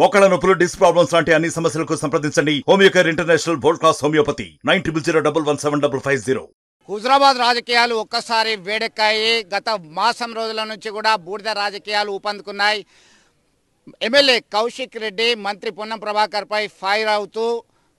మోకాళ్ళ నొప్పులు, disc problems లాంటి అన్ని సమస్యలకు సంప్రదించండి Homeocare international world class homeopathy 9001177550. Huzurabad రాజకీయాలు ఒక్కసారి వేడెక్కాయి. గత మాసం రోజుల నుంచి కూడా బూడిద రాజకీయాలు ఊపందుకున్నాయి. ఎమ్మెల్యే కౌశిక్ రెడ్డి మంత్రి పొన్నం ప్రభాకర్ పై ఫైర్ అవుతూ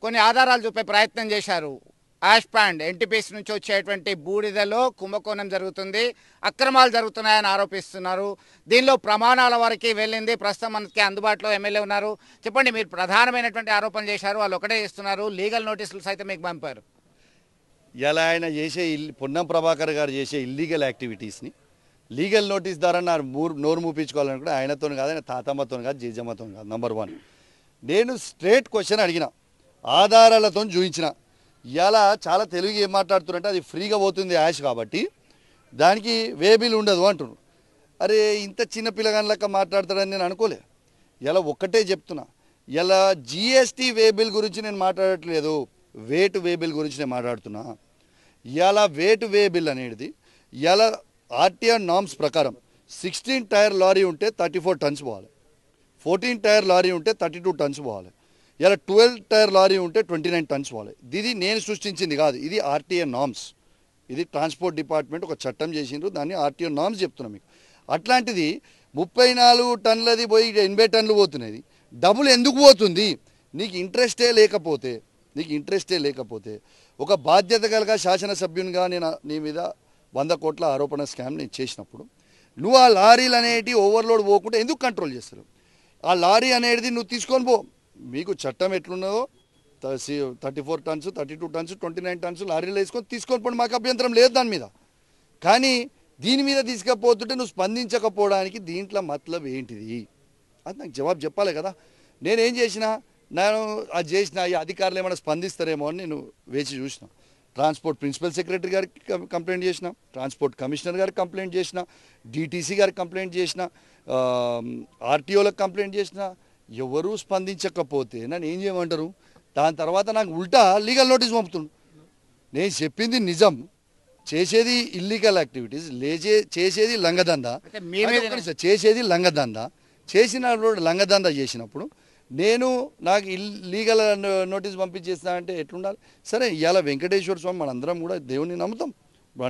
కొన్ని ఆధారాలు చూపే ప్రయత్నం చేశారు. యాష్ ప్యాండ్ ఎన్టీపీసీ నుంచి వచ్చేటువంటి బూడిదలో కుంభకోణం జరుగుతుంది, అక్రమాలు జరుగుతున్నాయని ఆరోపిస్తున్నారు. దీనిలో ప్రమాణాల వరకు వెళ్ళింది. ప్రస్తుతం మనకి అందుబాటులో ఎమ్మెల్యే ఉన్నారు. చెప్పండి, మీరు ప్రధానమైనటువంటి ఆరోపణలు చేశారు, వాళ్ళు ఒకటే చేస్తున్నారు, లీగల్ నోటీసులు సైతం మీకు పంపారు. ఇలా ఆయన చేసే పొన్నం ప్రభాకర్ గారు చేసే ఇల్లీగల్ యాక్టివిటీస్ని లీగల్ నోటీస్ ద్వారా నోరు మూపించుకోవాలనుకుంటే ఆయనతో కాదు, ఆయన తాతమ్మతో కాదు, జేజమ్మతో కాదు. నంబర్ 1, నేను స్ట్రేట్ క్వశ్చన్ అడిగిన, ఆధారాలతో చూపించిన. ఇలా చాలా తెలుగు ఏం మాట్లాడుతున్నారంటే అది ఫ్రీగా పోతుంది యాష్ కాబట్టి దానికి వేబిల్ ఉండదు అంటున్నారు. అరే ఇంత చిన్న పిల్లగాళ్ళక మాట్లాడతాడని నేను అనుకోలే. ఇలా ఒక్కటే చెప్తున్నా, ఇలా జిఎస్టీ వేబిల్ గురించి నేను మాట్లాడట్లేదు, వేట్ వేబిల్ గురించి నేను మాట్లాడుతున్నా. ఇలా వేట్ వేబిల్ అనేది ఇలా ఆర్టీఆర్ నామ్స్ ప్రకారం 16 టైర్ లారీ ఉంటే 34 టన్స్ పోవాలి, 14 టైర్ లారీ ఉంటే 32 టన్స్ పోవాలి, ఇలా 12 టైర్ లారీ ఉంటే 29 టన్స్ పోవాలి. ఇది నేను సృష్టించింది కాదు, ఇది ఆర్టీఆర్ నామ్స్. ఇది ట్రాన్స్పోర్ట్ డిపార్ట్మెంట్ ఒక చట్టం చేసిండ్రు, దాన్ని ఆర్టీఆర్ నామ్స్ చెప్తున్నాం మీకు. అట్లాంటిది 34 టన్నులది పోయి 80 టన్నులు పోతున్నది. డబ్బులు ఎందుకు పోతుంది? నీకు ఇంట్రెస్టే లేకపోతే ఒక బాధ్యత కలగ శాసనసభ్యునిగా నేను నీ మీద 100 కోట్ల ఆరోపణ స్కామ్ నేను చేసినప్పుడు నువ్వు ఆ లారీలు అనేటి ఓవర్లోడ్ పోకుండా ఎందుకు కంట్రోల్ చేస్తారు? ఆ లారీ అనేది నువ్వు తీసుకొని పో, మీకు చట్టం ఎట్లున్నదో 34 టన్స్, 32 టన్స్, 29 టన్స్ లారీలు తీసుకొని పోండి, మాకు అభ్యంతరం లేదు దాని మీద. కానీ దీని మీద తీసుకపోతుంటే నువ్వు స్పందించకపోవడానికి దీంట్లో మతలబ్ ఏంటిది? అది నాకు జవాబు చెప్పాలి కదా. నేనేం చేసినా, నేను అది చేసిన ఈ అధికారులు ఏమైనా స్పందిస్తారేమో అని నేను వేచి చూసిన. ట్రాన్స్పోర్ట్ ప్రిన్సిపల్ సెక్రటరీ గారికి కంప్లైంట్ చేసిన, ట్రాన్స్పోర్ట్ కమిషనర్ గారికి కంప్లైంట్ చేసిన, డిటీసీ గారికి కంప్లైంట్ చేసిన, ఆర్టీఓలకు కంప్లైంట్ చేసిన. ఎవరూ స్పందించకపోతే నన్ను ఏం చేయమంటారు? దాని తర్వాత నాకు ఉల్టా లీగల్ నోటీస్ పంపుతుండు. నేను చెప్పింది నిజం, చేసేది ఇల్లీగల్ యాక్టివిటీస్, చేసేది లంగదందా, చేసిన లంగదందా చేసినప్పుడు నాకు లీగల్ నోటీస్ పంపించేస్తా అంటే ఎట్లుండాలి? సరే, ఇవాళ వెంకటేశ్వర స్వామి మనందరం కూడా దేవుని నమ్ముతాం.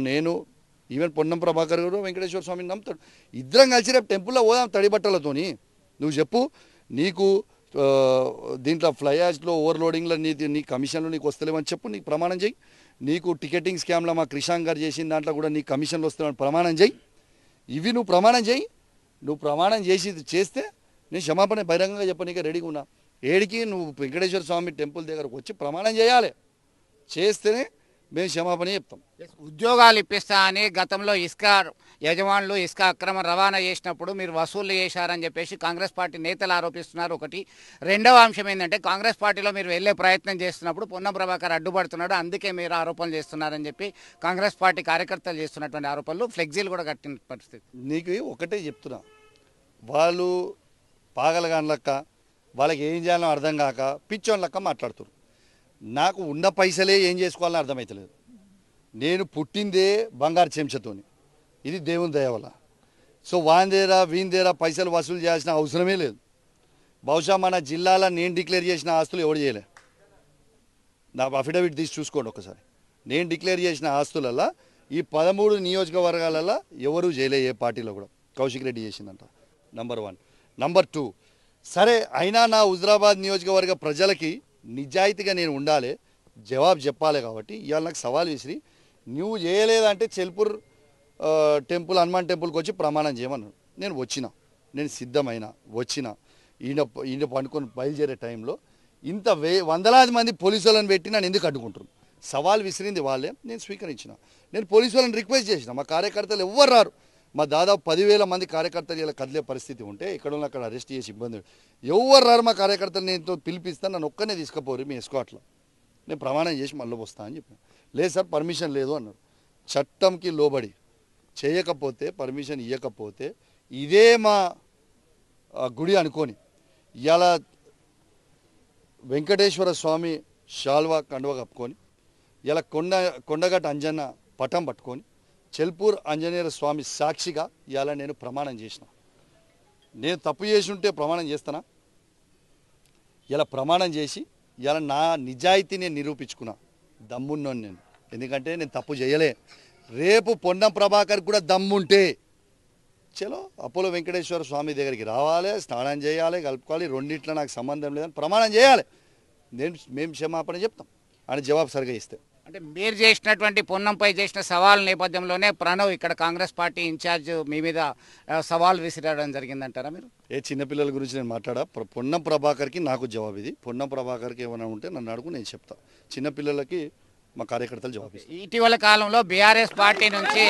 నేను ఈవెన్ పొన్నం ప్రభాకర్ గారు వెంకటేశ్వర స్వామిని నమ్ముతాడు. ఇద్దరం కలిసి రేపు టెంపుల్లో పోదాం తడి బట్టలతోని. నువ్వు చెప్పు, నీకు దీంట్లో ఫ్లై యాష్లో ఓవర్లోడింగ్లో నీ కమిషన్లు నీకు వస్తలేమని చెప్పు, నీకు ప్రమాణం చేయి. నీకు టికెటింగ్ స్కామ్లో మా క్రిషాంక్ గారు చేసిన దాంట్లో కూడా నీకు కమిషన్లు వస్తామని ప్రమాణం చేయి. ఇవి నువ్వు ప్రమాణం చేయి. నువ్వు ప్రమాణం చేస్తే నేను క్షమాపణ బహిరంగంగా చెప్పనీకే రెడీగా ఉన్నా. ఏడికి నువ్వు వెంకటేశ్వర స్వామి టెంపుల్ దగ్గరకు వచ్చి ప్రమాణం చేయాలి. చేస్తేనే మేము క్షమాపణ చెప్తాం. ఉద్యోగాలు ఇప్పిస్తా అని గతంలో ఇసుక యజమానులు ఇసుక అక్రమ రవాణా చేసినప్పుడు మీరు వసూళ్లు చేశారని చెప్పేసి కాంగ్రెస్ పార్టీ నేతలు ఆరోపిస్తున్నారు. ఒకటి. రెండవ అంశం ఏంటంటే, కాంగ్రెస్ పార్టీలో మీరు వెళ్ళే ప్రయత్నం చేస్తున్నప్పుడు పొన్నం ప్రభాకర్ అడ్డుపడుతున్నాడు, అందుకే మీరు ఆరోపణలు చేస్తున్నారని చెప్పి కాంగ్రెస్ పార్టీ కార్యకర్తలు చేస్తున్నటువంటి ఆరోపణలు, ఫ్లెక్సీలు కూడా కట్టిన పరిస్థితి. నీకు ఒకటే చెప్తున్నా, వాళ్ళు పాగలగాని లెక్క, వాళ్ళకి ఏం చేయాలో అర్థం కాక పిచ్చోని లెక్క మాట్లాడుతున్నారు. నాకు ఉన్న పైసలే ఏం చేసుకోవాలని అర్థమవుతలేదు. నేను పుట్టిందే బంగారు చెంచతోని, ఇది దేవుని దయ వల్ల. సో వీందేరా పైసలు వసూలు చేయాల్సిన అవసరమే లేదు. బహుశా మన జిల్లాలో నేను డిక్లేర్ చేసిన ఆస్తులు ఎవరు చేయలే. నా అఫిడవిట్ తీసి చూసుకోండి ఒకసారి. నేను డిక్లేర్ చేసిన ఆస్తులల్లో ఈ 13 నియోజకవర్గాలలో ఎవరూ చేయలే, ఏ పార్టీలో కూడా. కౌశిక్ రెడ్డి చేసిందంట. నంబర్ 1. నంబర్ 2, సరే అయినా నా హుజరాబాద్ నియోజకవర్గ ప్రజలకి నిజాయితీగా నేను ఉండాలి, జవాబు చెప్పాలి. కాబట్టి ఇవాళ నాకు సవాల్ విసిరి, నువ్వు చేయలేదంటే చెల్పూర్ టెంపుల్, హనుమాన్ టెంపుల్కి వచ్చి ప్రమాణం చేయమన్నాడు. నేను వచ్చిన ఈయన పండుకొని బయలుదేరే టైంలో ఇంత వందలాది మంది పోలీసులను పెట్టి నన్ను ఎందుకు అడ్డుకుంటారు? సవాల్ విసిరింది వాళ్ళే, నేను స్వీకరించిన. నేను పోలీసు వాళ్ళని రిక్వెస్ట్ చేసిన, మా కార్యకర్తలు ఎవ్వరు రారు, మా దాదాపు 10,000 మంది కార్యకర్తలు ఇలా కదిలే పరిస్థితి ఉంటే ఎక్కడో అక్కడ అరెస్ట్ చేసి ఇబ్బంది, ఎవరు రారు మా కార్యకర్తలు, నేను పిలిపిస్తాను, నన్ను ఒక్కనే తీసుకుపోరు మీ ఎస్కాట్లో, నేను ప్రమాణం చేసి మళ్ళీ వస్తా అని చెప్పాను. లేదు సార్ పర్మిషన్ లేదు అన్నారు. చట్టంకి లోబడి చేయకపోతే, పర్మిషన్ ఇవ్వకపోతే ఇదే మా గుడి అనుకొని ఇలా వెంకటేశ్వర స్వామి శాల్వా కండువ కప్పుకొని, ఇలా కొండగట్టు అంజన్న పటం పట్టుకొని, చెల్పూర్ ఆంజనేయ స్వామి సాక్షిగా ఇలా నేను ప్రమాణం చేసిన. నేను తప్పు చేసి ఉంటే ప్రమాణం చేస్తానా? ఇలా ప్రమాణం చేసి ఇలా నా నిజాయితీ నేను నిరూపించుకున్నా, దమ్మున్నాను నేను. ఎందుకంటే నేను తప్పు చేయలే. రేపు పొన్నం ప్రభాకర్ కూడా దమ్ముంటే చలో అపోలో వెంకటేశ్వర స్వామి దగ్గరికి రావాలి, స్నానం చేయాలి, కలుపుకోవాలి, రెండిట్లో నాకు సంబంధం లేదని ప్రమాణం చేయాలి. మేము క్షమాపణ చెప్తాం అని జవాబు సరిగా ఇస్తే. అంటే మీరు చేసినటువంటి పొన్నంపై చేసిన సవాల్ నేపథ్యంలోనే ప్రణవ్ ఇక్కడ కాంగ్రెస్ పార్టీ ఇన్ఛార్జ్ మీ మీద సవాల్ విసిరడం జరిగిందంటారా మీరు? చిన్నపిల్లల గురించి నేను మాట్లాడా. పొన్నం ప్రభాకర్కి నాకు జవాబు ఇది. పొన్నం ప్రభాకర్కి ఏమైనా ఉంటే నన్ను అడుగు, నేను చెప్తా. చిన్నపిల్లలకి మా కార్యకర్తలు జవాబు ఇస్తారు. ఇటీవల కాలంలో బీఆర్ఎస్ పార్టీ నుంచి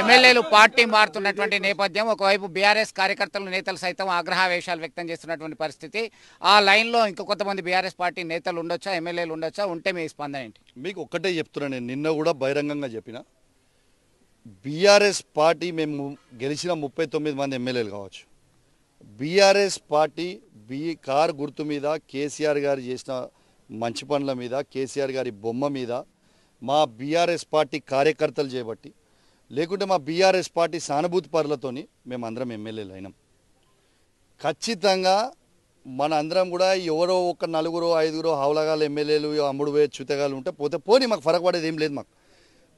ఎమ్మెల్యేలు పార్టీ మారుతున్నటువంటి నేపథ్యం, ఒకవైపు బీఆర్ఎస్ కార్యకర్తలు నేతలు సైతం ఆగ్రహావేశాలు వ్యక్తం చేస్తున్నటువంటి పరిస్థితి. ఆ లైన్లో ఇంకా కొంతమంది బీఆర్ఎస్ పార్టీ నేతలు ఉండొచ్చా, ఎమ్మెల్యేలు ఉండొచ్చా? ఉంటే మీ స్పందన ఏంటి? మీకు ఒక్కటే చెప్తున్నాను, నేను నిన్న కూడా బహిరంగంగా చెప్పిన, బీఆర్ఎస్ పార్టీ మేము గెలిచిన 39 మంది ఎమ్మెల్యేలు కావచ్చు, బీఆర్ఎస్ పార్టీ కారు గుర్తు మీద కేసీఆర్ గారు చేసిన మంచి పనుల మీద, కేసీఆర్ గారి బొమ్మ మీద మా బీఆర్ఎస్ పార్టీ కార్యకర్తలు చేయబట్టి, లేకుంటే మా బీఆర్ఎస్ పార్టీ సానుభూతి పరులతోని మేము అందరం ఎమ్మెల్యేలు అయినాం. ఖచ్చితంగా మన అందరం కూడా ఎవరో ఒక 4 5 హౌలగాళ్ళు ఎమ్మెల్యేలు, అమ్ముడు పోయే చుతగాళ్ళు ఉంటే పోతే పోనీ, మాకు ఫరక పడేది ఏం లేదు.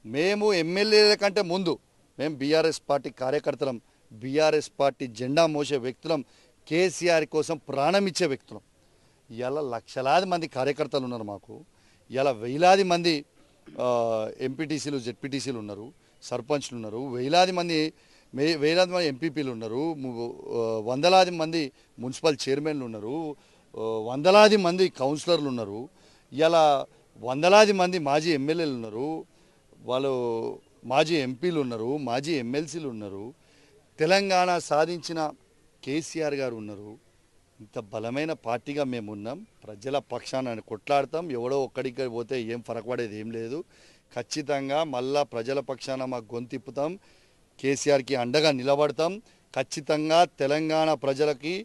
మేము ఎమ్మెల్యేల కంటే ముందు మేము బీఆర్ఎస్ పార్టీ కార్యకర్తలం, బీఆర్ఎస్ పార్టీ జెండా మోసే వ్యక్తులం, కేసీఆర్ కోసం ప్రాణం ఇచ్చే వ్యక్తులం. ఇలా లక్షలాది మంది కార్యకర్తలు ఉన్నారు మాకు. ఇలా వేలాది మంది ఎంపీటీసీలు, జెడ్పీటీసీలు ఉన్నారు, సర్పంచ్లు ఉన్నారు, వేలాది మంది ఎంపీపీలు ఉన్నారు, వందలాది మంది మున్సిపల్ చైర్మన్లు ఉన్నారు, వందలాది మంది కౌన్సిలర్లు ఉన్నారు, ఇలా వందలాది మంది మాజీ ఎమ్మెల్యేలు ఉన్నారు, వాళ్ళు మాజీ ఎంపీలు ఉన్నారు, మాజీ ఎమ్మెల్సీలు ఉన్నారు, తెలంగాణ సాధించిన కేసీఆర్ గారు ఉన్నారు. ఇంత బలమైన పార్టీగా మేము ఉన్నాం. ప్రజల పక్షాన కొట్లాడతాం. ఎవడో ఒక్కడికి పోతే ఏం ఫరకపడేది ఏం లేదు. ఖచ్చితంగా మళ్ళా ప్రజల పక్షాన మా గొంతిప్పుతాం, కేసీఆర్కి అండగా నిలబడతాం. ఖచ్చితంగా తెలంగాణ ప్రజలకి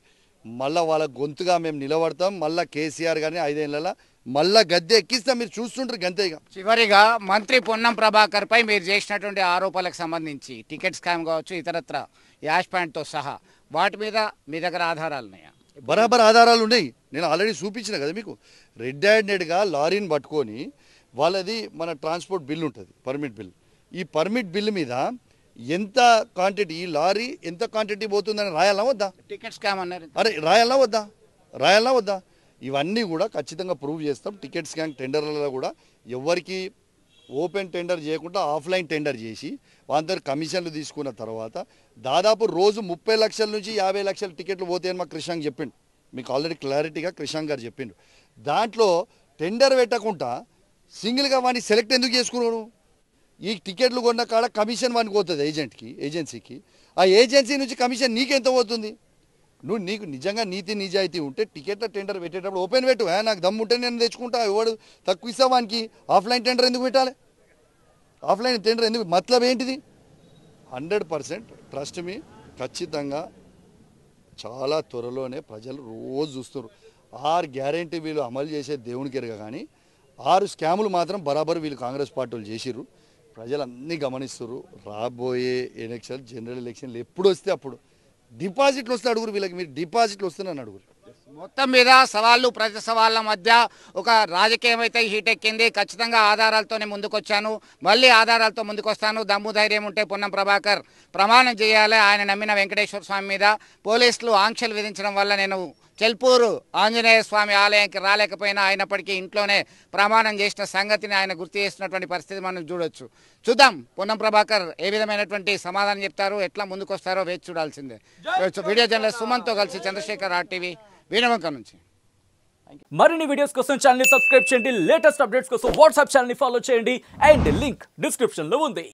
మళ్ళా వాళ్ళ గొంతుగా మేము నిలబడతాం. మళ్ళా కేసీఆర్ గారిని 5 ఏళ్ళ మళ్ళా గద్దె ఎక్కిస్తాం. మీరు చూస్తుంటారు గంతేగా. చివరిగా మంత్రి పొన్నం ప్రభాకర్ పై మీరు చేసినటువంటి ఆరోపణలకు సంబంధించి టికెట్ స్కామ్ కావచ్చు, ఇతరత్ర యాష్ పాయింట్తో సహా వాటి మీద మీ దగ్గర ఆధారాలు ఉన్నాయా? బరాబర్ ఆధారాలు ఉన్నాయి. నేను ఆల్రెడీ చూపించిన కదా మీకు. రెడ్ హ్యాండెడ్గా లారీని పట్టుకొని వాళ్ళది మన ట్రాన్స్పోర్ట్ బిల్ ఉంటుంది, పర్మిట్ బిల్. ఈ పర్మిట్ బిల్ మీద ఎంత క్వాంటిటీ, ఈ లారీ ఎంత క్వాంటిటీ పోతుందని రాయాలా వద్దా? టికెట్ స్కామ్ అన్నారు. అరే రాయాలా వద్దా? ఇవన్నీ కూడా ఖచ్చితంగా ప్రూవ్ చేస్తాం. టికెట్ స్కామ్ టెండర్లలో కూడా ఎవరికి ఓపెన్ టెండర్ చేయకుండా ఆఫ్లైన్ టెండర్ చేసి వాళ్ళందరూ కమిషన్లు తీసుకున్న తర్వాత దాదాపు రోజు 30 లక్షల నుంచి 50 లక్షల టికెట్లు పోతాయని మాకు కృష్ణాంగ్ చెప్పిండు. మీకు ఆల్రెడీ క్లారిటీగా కృష్ణాంగ్ గారు చెప్పిండు. దాంట్లో టెండర్ పెట్టకుండా సింగిల్గా వాడిని సెలెక్ట్ ఎందుకు చేసుకున్నాను? ఈ టికెట్లు కొన్న కాడ కమిషన్ వానికి పోతుంది ఏజెన్సీకి. ఆ ఏజెన్సీ నుంచి కమిషన్ నీకెంత పోతుంది? నీకు నిజంగా నీతి నిజాయితీ ఉంటే టికెట్ల టెండర్ పెట్టేటప్పుడు ఓపెన్ పెట్టు. నాకు దమ్ము ఉంటే నేను తెచ్చుకుంటా, ఎవడు తక్కువ ఇస్తా వానికి. ఆఫ్లైన్ టెండర్ ఎందుకు పెట్టాలి? ఆఫ్లైన్ టెండర్ ఎందుకు? మతలబ్ ఏంటిది? 100% ట్రస్ట్ మీ, ఖచ్చితంగా చాలా త్వరలోనే ప్రజలు రోజు చూస్తున్నారు. 6 గ్యారెంటీ వీళ్ళు అమలు చేసే దేవునికి ఎరగ, కానీ 6 స్కాములు మాత్రం బరాబర్ వీళ్ళు కాంగ్రెస్ పార్టీలు చేసిర్రు. ప్రజలు అన్నీ గమనిస్తున్నారు. రాబోయే ఎలక్షన్, జనరల్ ఎలక్షన్లు ఎప్పుడు వస్తే అప్పుడు డిపాజిట్లు వస్తే అడుగురు వీళ్ళకి. మీరు డిపాజిట్లు వస్తున్నాను అడుగురు. మొత్తం మీద సవాళ్ళు ప్రతి సవాళ్ళ మధ్య ఒక రాజకీయం అయితే హీట్ ఎక్కింది. ఖచ్చితంగా ఆధారాలతోనే ముందుకొచ్చాను, మళ్ళీ ఆధారాలతో ముందుకొస్తాను. దమ్ము ధైర్యం ఉంటే పొన్నం ప్రభాకర్ ప్రమాణం చేయాలి. ఆయన నమ్మిన వెంకటేశ్వర స్వామి మీద పోలీసులు ఆంక్షలు విధించడం వల్ల నేను చెల్పూరు ఆంజనేయ స్వామి ఆలయానికి రాలేకపోయినా అయినప్పటికీ ఇంట్లోనే ప్రమాణం చేసిన సంగతిని ఆయన గుర్తు చేస్తున్నటువంటి పరిస్థితి మనం చూడొచ్చు. చూద్దాం పొన్నం ప్రభాకర్ ఏ విధమైనటువంటి సమాధానం చెప్తారు, ఎట్లా ముందుకొస్తారో వేచి చూడాల్సిందే. వీడియో జర్నలిస్ట్ సుమన్తో కలిసి చంద్రశేఖర్, RTV, వీణవంక నుంచి. మరిన్ని వీడియోస్ కోసం ఛానల్ ని సబ్స్క్రైబ్ చేయండి. లేటెస్ట్ అప్డేట్స్ కోసం వాట్సాప్ ఛానల్ ని ఫాలో చేయండి. అండ్ లింక్ డిస్క్రిప్షన్ లో ఉంది.